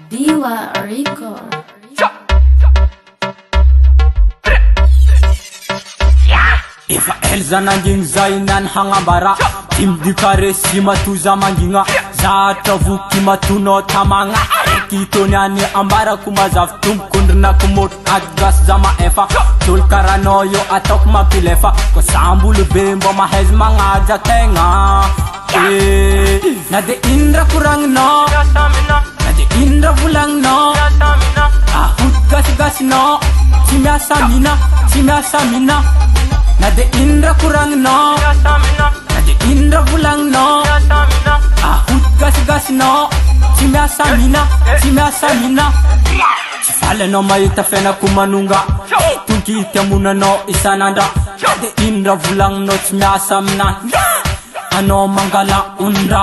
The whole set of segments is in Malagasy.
Diwa Rico. Efa Elza nangin zay nan hangambara Timdi kare si matuza mangina Zatra vuki matuno tamanga Ekito nyani ambara kumazaf tum kundrna kumot adgas zama efa Tul karano yo atok mapilefa Ko sambulu bembo mahez mangaja tenga Na de indra kurang no Na de indra vulang no Ahut gas gas no Simya samina Na de indra kurang no Na de indra vulang no Ahut gas gas no Simya samina Sifale no maita fena kumanunga Tunki temuna no isananda Na de indra vulang no simya samina Ano mangala undra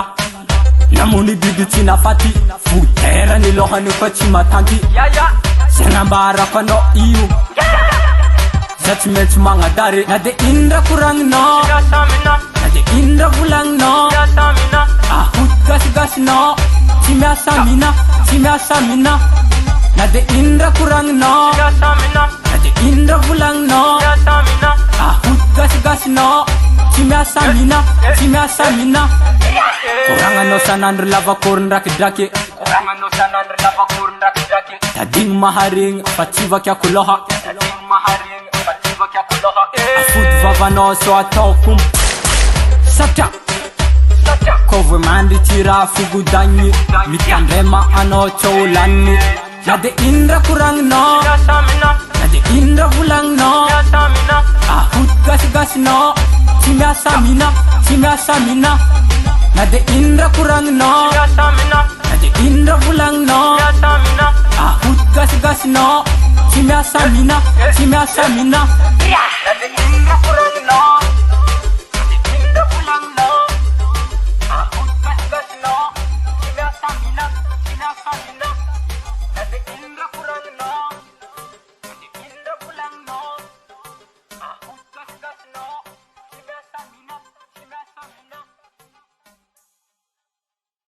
Namuni bibi china fati Futera ni lohani kwa chima tanki Senambara kwa no iu Judgment mga dari Na de indra kurang no Na de indra vulang no Ahut gas gas no Simya samina Na de indra kurang no Na de indra vulang no Ahut gas gas no Simya samina Kurang ano sanandra lava kurn raki Tading maharing pachiva kya kuloha Afut vavano so atokum Sapcha Kovwe mandi tira fugu danyi Mikandema ano chowlani Na de indra kurang no Na de indra vulang no Ahut gas gas no Simya samina Na de indra kurang no Na de indra vulang no Ahut gas gas no Simya samina Na de indra kurang